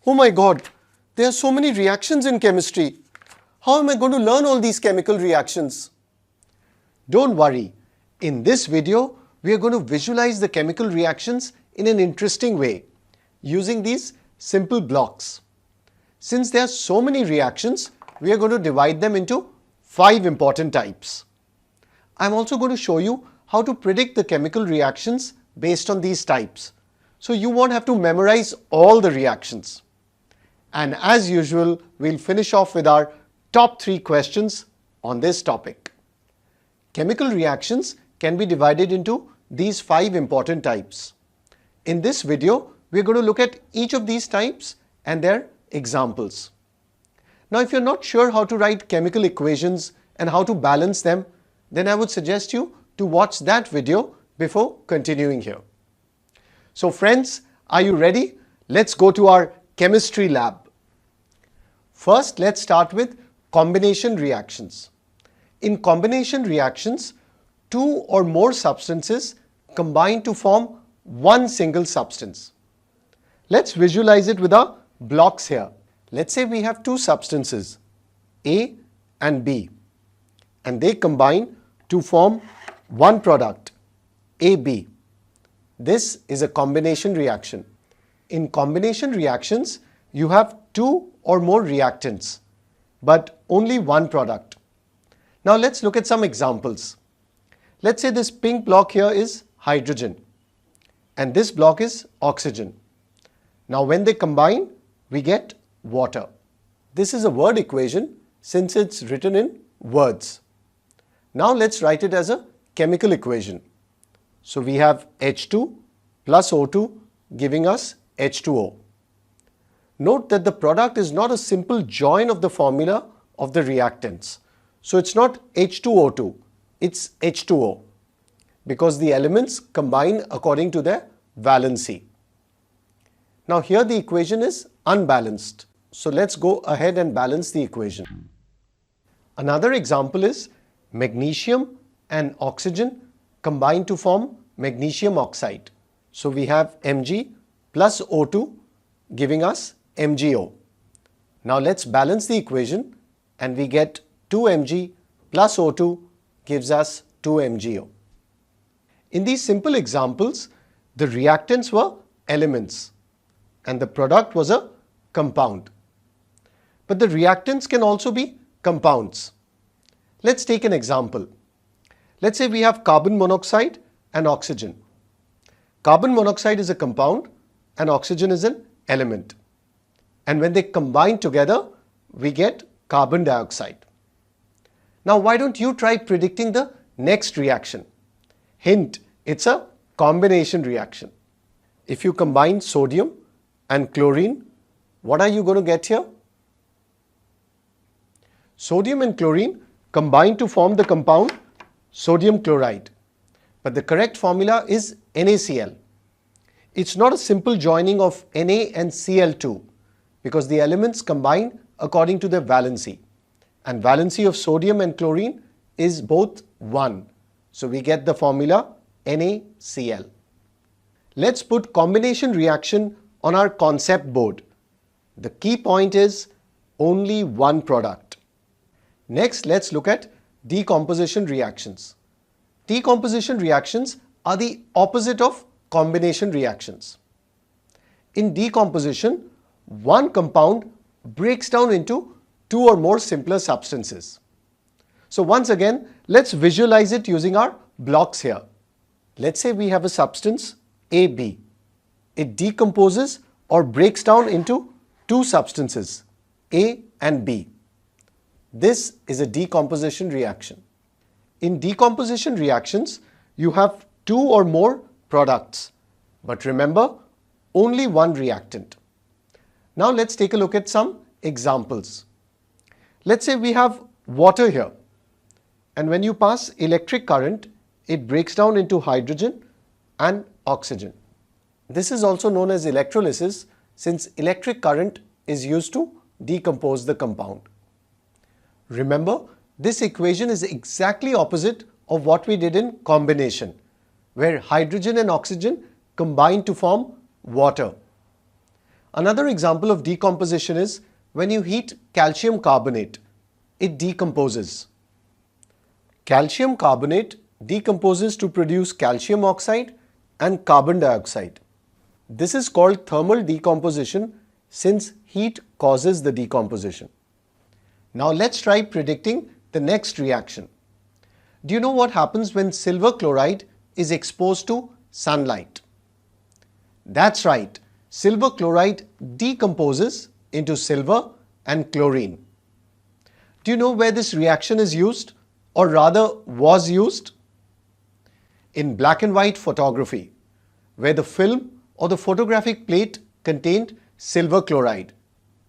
Oh my God, there are so many reactions in chemistry. How am I going to learn all these chemical reactions? Don't worry. In this video, we are going to visualize the chemical reactions in an interesting way using these simple blocks. Since there are so many reactions, we are going to divide them into 5 important types. I'm also going to show you how to predict the chemical reactions based on these types. So you won't have to memorize all the reactions. And as usual, we'll finish off with our top 3 questions on this topic. Chemical reactions can be divided into these 5 important types. In this video, we're going to look at each of these types and their examples. Now, if you're not sure how to write chemical equations and how to balance them, then I would suggest you to watch that video before continuing here. So friends, are you ready? Let's go to our chemistry lab. First, let's start with combination reactions. In combination reactions, 2 or more substances combine to form one single substance. Let's visualize it with our blocks here. Let's say we have 2 substances, A and B, and they combine to form one product, AB. This is a combination reaction. In combination reactions, you have 2 or more reactants, but only one product. Now let's look at some examples. Let's say this pink block here is hydrogen and this block is oxygen. Now when they combine, we get water. This is a word equation since it's written in words. Now let's write it as a chemical equation. So we have H2 plus O2 giving us H2O. Note that the product is not a simple join of the formula of the reactants. So it's not H2O2, it's H2O because the elements combine according to their valency. Now here the equation is unbalanced. So let's go ahead and balance the equation. Another example is magnesium and oxygen combine to form magnesium oxide. So we have Mg plus O2 giving us MgO. Now let's balance the equation and we get 2Mg plus O2 gives us 2MgO. In these simple examples, the reactants were elements and the product was a compound. But the reactants can also be compounds. Let's take an example. Let's say we have carbon monoxide and oxygen. Carbon monoxide is a compound and oxygen is an element. And when they combine together, we get carbon dioxide. Now why don't you try predicting the next reaction? Hint, it's a combination reaction. If you combine sodium and chlorine, what are you going to get here? Sodium and chlorine combine to form the compound sodium chloride. But the correct formula is NaCl. It's not a simple joining of Na and Cl2 because the elements combine according to their valency. And valency of sodium and chlorine is both 1. So we get the formula NaCl. Let's put combination reaction on our concept board. The key point is only one product. Next, let's look at decomposition reactions. Decomposition reactions are the opposite of combination reactions. In decomposition, one compound breaks down into 2 or more simpler substances. So once again, let's visualize it using our blocks here. Let's say we have a substance AB. It decomposes or breaks down into 2 substances, A and B. This is a decomposition reaction. In decomposition reactions, you have 2 or more products. But remember, only one reactant. Now let's take a look at some examples. Let's say we have water here. And when you pass electric current, it breaks down into hydrogen and oxygen. This is also known as electrolysis since electric current is used to decompose the compound. Remember, this equation is exactly opposite of what we did in combination, where hydrogen and oxygen combine to form water. Another example of decomposition is when you heat calcium carbonate, it decomposes. Calcium carbonate decomposes to produce calcium oxide and carbon dioxide. This is called thermal decomposition since heat causes the decomposition. Now let's try predicting the next reaction. Do you know what happens when silver chloride is exposed to sunlight? That's right, silver chloride decomposes into silver and chlorine. Do you know where this reaction is used, or rather was used? In black and white photography, where the film or the photographic plate contained silver chloride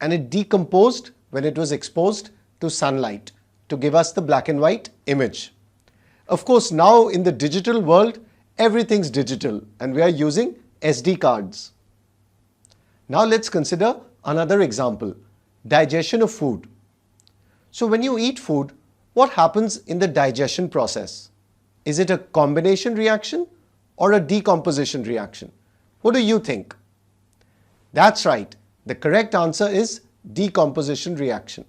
and it decomposed when it was exposed to sunlight to give us the black and white image. Of course, now in the digital world, everything's digital and we are using SD cards. Now let's consider another example, digestion of food. So when you eat food, what happens in the digestion process? Is it a combination reaction or a decomposition reaction? What do you think? That's right. The correct answer is decomposition reaction.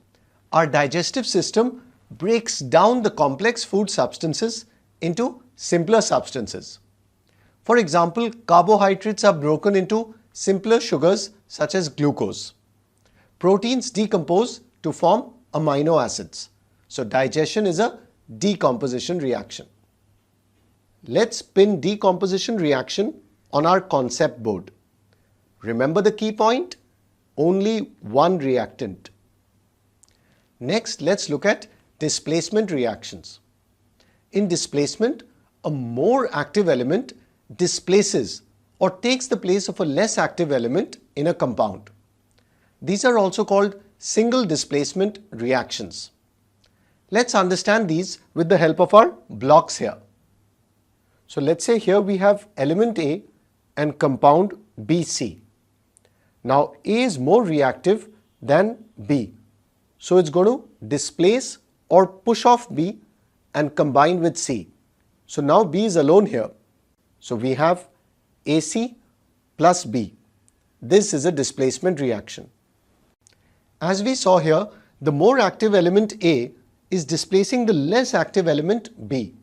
Our digestive system breaks down the complex food substances into simpler substances. For example, carbohydrates are broken into simpler sugars such as glucose. Proteins decompose to form amino acids. So digestion is a decomposition reaction. Let's pin decomposition reaction on our concept board. Remember the key point? Only one reactant. Next, let's look at displacement reactions. In displacement, a more active element displaces or takes the place of a less active element in a compound. These are also called single displacement reactions. Let's understand these with the help of our blocks here. So let's say here we have element A and compound BC. Now A is more reactive than B. So it's going to displace or push off B and combine with C. So now B is alone here. So we have AC plus B. This is a displacement reaction. As we saw here, the more active element A is displacing the less active element B.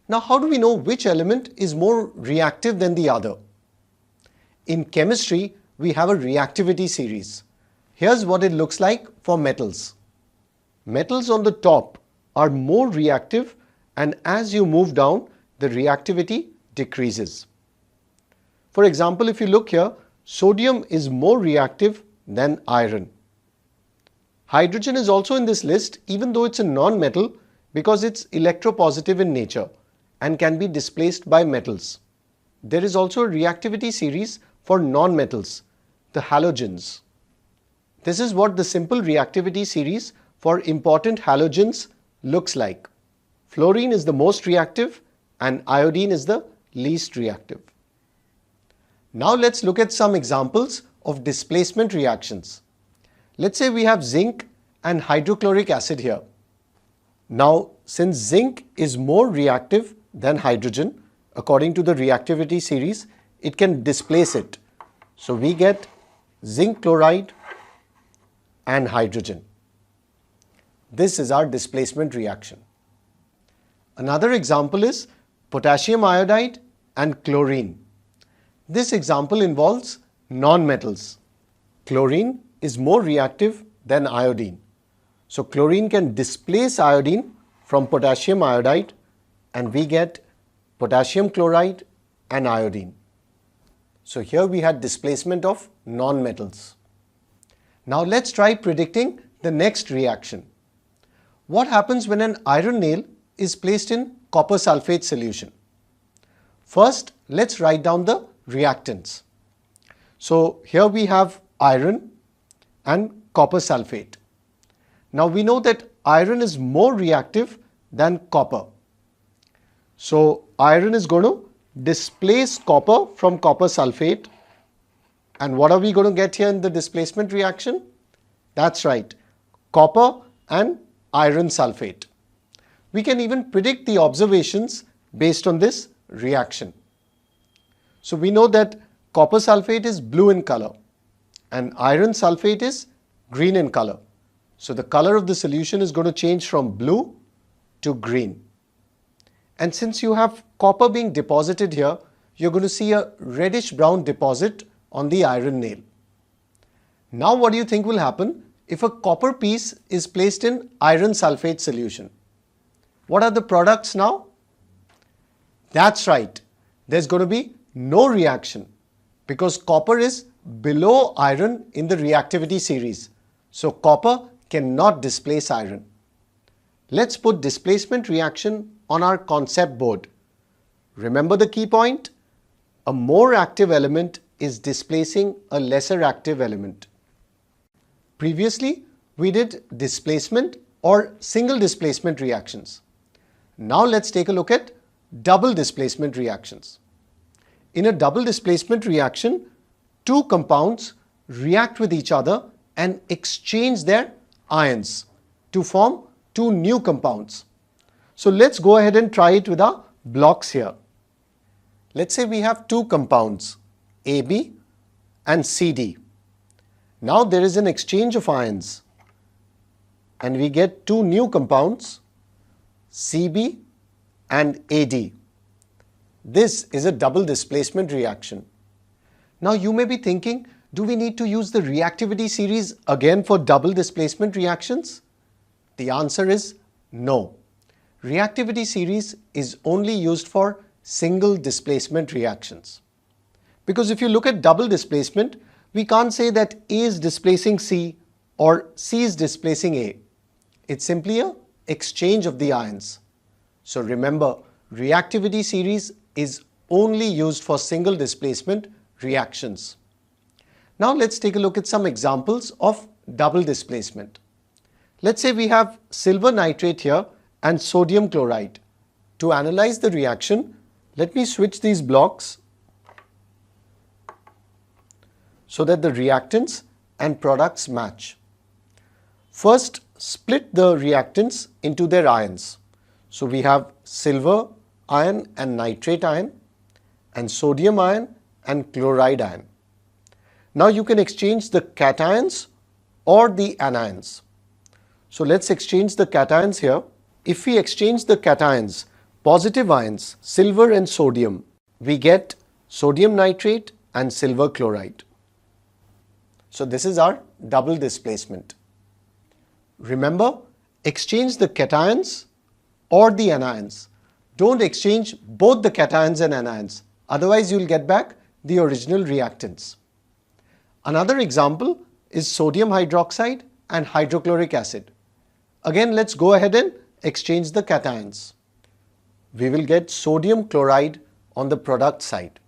Now how do we know which element is more reactive than the other? In chemistry, we have a reactivity series. Here's what it looks like for metals. Metals on the top are more reactive, and as you move down, the reactivity decreases. For example, if you look here, sodium is more reactive than iron. Hydrogen is also in this list even though it's a non-metal because it's electropositive in nature and can be displaced by metals. There is also a reactivity series for non-metals, the halogens. This is what the simple reactivity series for important halogens looks like. Fluorine is the most reactive and iodine is the least reactive. Now let's look at some examples of displacement reactions. Let's say we have zinc and hydrochloric acid here. Now, since zinc is more reactive than hydrogen, according to the reactivity series, it can displace it. So we get zinc chloride and hydrogen. This is our displacement reaction. Another example is potassium iodide and chlorine. This example involves non-metals. Chlorine is more reactive than iodine. So chlorine can displace iodine from potassium iodide and we get potassium chloride and iodine. So here we had displacement of non-metals. Now let's try predicting the next reaction. What happens when an iron nail is placed in copper sulfate solution? First, let's write down the reactants. So here we have iron and copper sulfate. Now we know that iron is more reactive than copper. So iron is going to displace copper from copper sulfate. And what are we going to get here in the displacement reaction? That's right, copper and iron sulfate. We can even predict the observations based on this reaction. So we know that copper sulfate is blue in color and iron sulfate is green in color. So the color of the solution is going to change from blue to green. And since you have copper being deposited here, you're going to see a reddish brown deposit on the iron nail. Now what do you think will happen if a copper piece is placed in iron sulfate solution? What are the products now? That's right, there's going to be no reaction because copper is below iron in the reactivity series. So copper cannot displace iron. Let's put displacement reaction on our concept board. Remember the key point? A more active element is displacing a lesser active element. Previously, we did displacement or single displacement reactions. Now let's take a look at double displacement reactions. In a double displacement reaction, two compounds react with each other and exchange their ions to form two new compounds. So let's go ahead and try it with our blocks here. Let's say we have two compounds, AB and CD. Now there is an exchange of ions and we get two new compounds, CB and AD. This is a double displacement reaction. Now you may be thinking, do we need to use the reactivity series again for double displacement reactions? The answer is no. Reactivity series is only used for single displacement reactions. Because if you look at double displacement, we can't say that A is displacing C or C is displacing A. It's simply an exchange of the ions. So remember, reactivity series is only used for single displacement reactions. Now let's take a look at some examples of double displacement. Let's say we have silver nitrate here and sodium chloride. To analyze the reaction, let me switch these blocks so that the reactants and products match. First, split the reactants into their ions. So we have silver ion and nitrate ion and sodium ion and chloride ion. Now you can exchange the cations or the anions. So let's exchange the cations here. If we exchange the cations, positive ions, silver and sodium, we get sodium nitrate and silver chloride. So this is our double displacement. Remember, exchange the cations or the anions. Don't exchange both the cations and anions. Otherwise, you'll get back the original reactants. Another example is sodium hydroxide and hydrochloric acid. Again, let's go ahead and exchange the cations. We will get sodium chloride on the product side.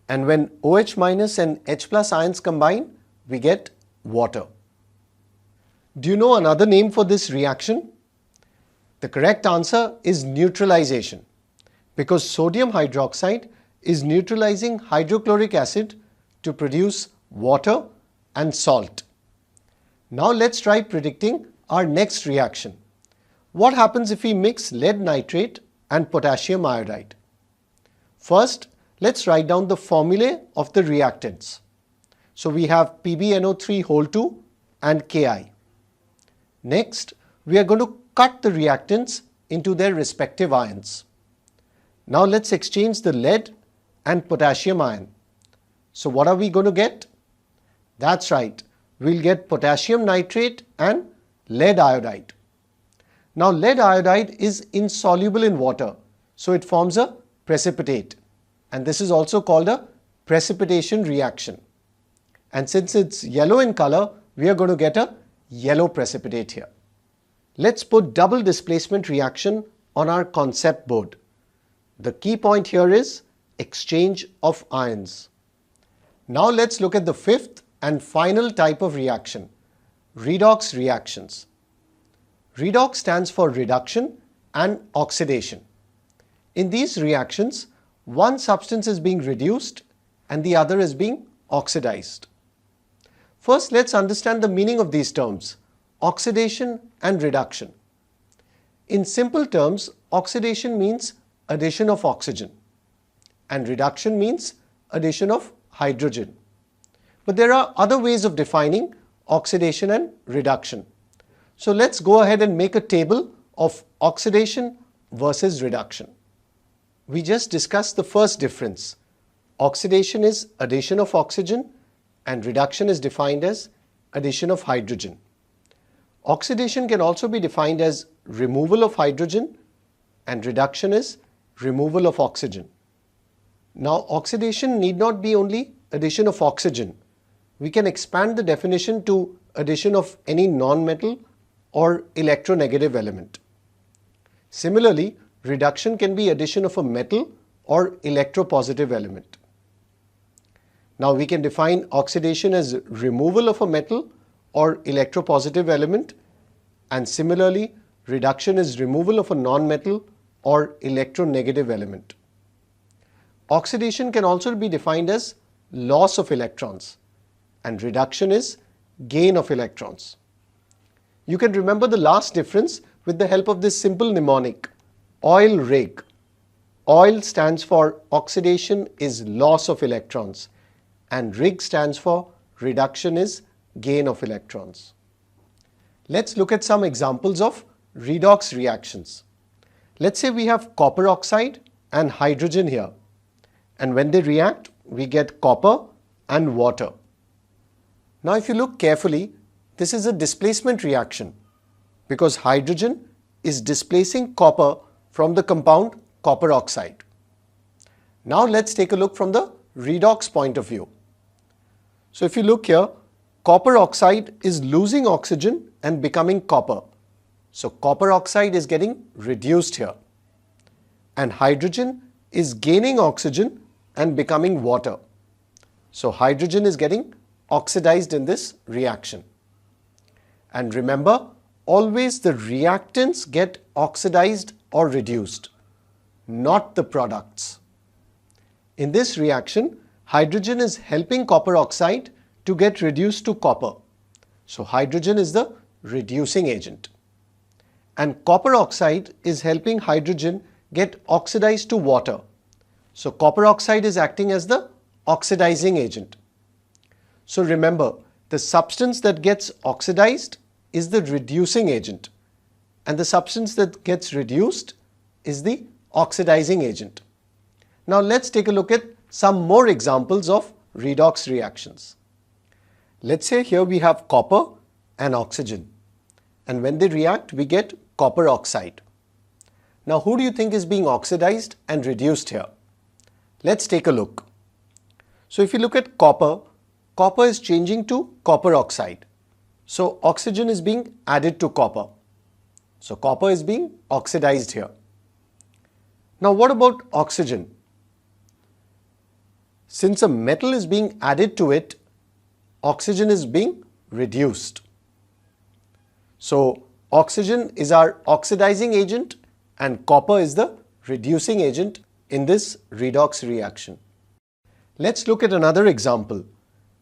And when OH minus and H plus ions combine, we get water. Do you know another name for this reaction? The correct answer is neutralization, because sodium hydroxide is neutralizing hydrochloric acid to produce water and salt. Now let's try predicting our next reaction. What happens if we mix lead nitrate and potassium iodide? First, let's write down the formulae of the reactants. So we have PbNO3 and Ki. Next, we are going to cut the reactants into their respective ions. Now let's exchange the lead and potassium ion. So what are we going to get? That's right, we'll get potassium nitrate and lead iodide. Now lead iodide is insoluble in water, so it forms a precipitate, and this is also called a precipitation reaction. And since it's yellow in color, we are going to get a yellow precipitate here. Let's put double displacement reaction on our concept board. The key point here is exchange of ions. Now let's look at the fifth and final type of reaction, redox reactions. Redox stands for reduction and oxidation. In these reactions, one substance is being reduced and the other is being oxidized. First, let's understand the meaning of these terms, oxidation and reduction. In simple terms, oxidation means addition of oxygen and reduction means addition of hydrogen. But there are other ways of defining oxidation and reduction. So let's go ahead and make a table of oxidation versus reduction. We just discussed the first difference. Oxidation is addition of oxygen and reduction is defined as addition of hydrogen. Oxidation can also be defined as removal of hydrogen and reduction is removal of oxygen. Now, oxidation need not be only addition of oxygen. We can expand the definition to addition of any non-metal or electronegative element. Similarly, reduction can be addition of a metal or electropositive element. Now we can define oxidation as removal of a metal or electropositive element, and similarly reduction is removal of a non-metal or electronegative element. Oxidation can also be defined as loss of electrons and reduction is gain of electrons. You can remember the last difference with the help of this simple mnemonic, oil rig. Oil stands for oxidation is loss of electrons and rig stands for reduction is gain of electrons. Let's look at some examples of redox reactions. Let's say we have copper oxide and hydrogen here, and when they react we get copper and water. Now if you look carefully, this is a displacement reaction because hydrogen is displacing copper from the compound copper oxide. Now let's take a look from the redox point of view. So if you look here, copper oxide is losing oxygen and becoming copper. So copper oxide is getting reduced here. And hydrogen is gaining oxygen and becoming water. So hydrogen is getting oxidized in this reaction. And remember, always the reactants get oxidized or reduced, not the products. In this reaction, hydrogen is helping copper oxide to get reduced to copper. So hydrogen is the reducing agent. And copper oxide is helping hydrogen get oxidized to water. So copper oxide is acting as the oxidizing agent. So remember, the substance that gets oxidized is the reducing agent and the substance that gets reduced is the oxidizing agent. Now let's take a look at some more examples of redox reactions. Let's say here we have copper and oxygen, and when they react we get copper oxide. Now who do you think is being oxidized and reduced here? Let's take a look. So if you look at copper, copper is changing to copper oxide. So oxygen is being added to copper. So copper is being oxidized here. Now what about oxygen? Since a metal is being added to it, oxygen is being reduced. So oxygen is our oxidizing agent and copper is the reducing agent in this redox reaction. Let's look at another example.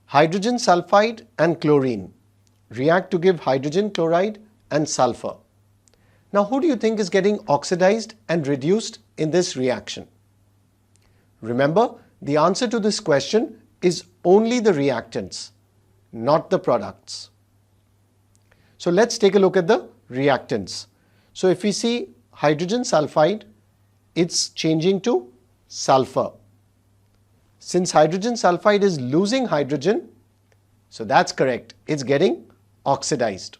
Hydrogen sulfide and chlorine react to give hydrogen chloride and sulfur. Now who do you think is getting oxidized and reduced in this reaction? Remember, the answer to this question is only the reactants, not the products. So let's take a look at the reactants. So if we see hydrogen sulfide, it's changing to sulfur. Since hydrogen sulfide is losing hydrogen, so that's correct, it's getting oxidized.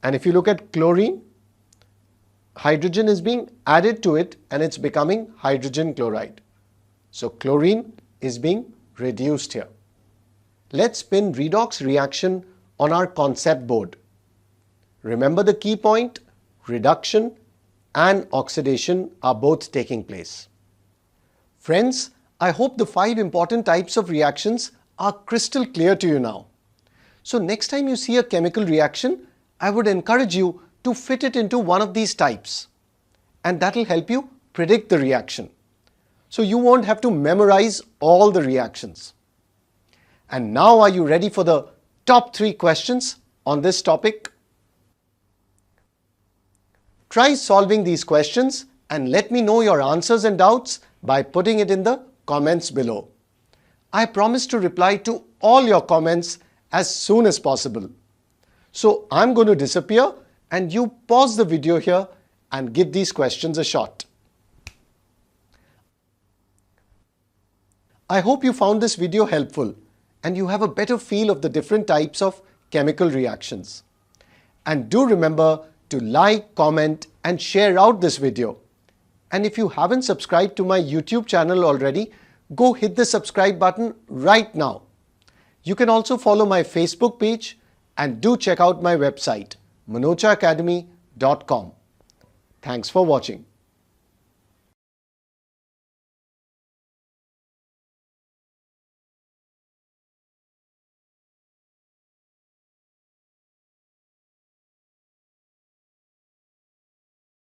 And if you look at chlorine, hydrogen is being added to it and it's becoming hydrogen chloride. So chlorine is being reduced here. Let's pin redox reaction on our concept board. Remember the key point, reduction and oxidation are both taking place. Friends, I hope the 5 important types of reactions are crystal clear to you now. So next time you see a chemical reaction, I would encourage you to fit it into one of these types, and that will help you predict the reaction. So you won't have to memorize all the reactions. And now are you ready for the top 3 questions on this topic? Try solving these questions and let me know your answers and doubts by putting it in the comments below. I promise to reply to all your comments as soon as possible. So I'm going to disappear and you pause the video here and give these questions a shot. I hope you found this video helpful and you have a better feel of the different types of chemical reactions. And do remember to like, comment and share out this video. And if you haven't subscribed to my YouTube channel already, go hit the subscribe button right now. You can also follow my Facebook page and do check out my website, manochaacademy.com. Thanks for watching.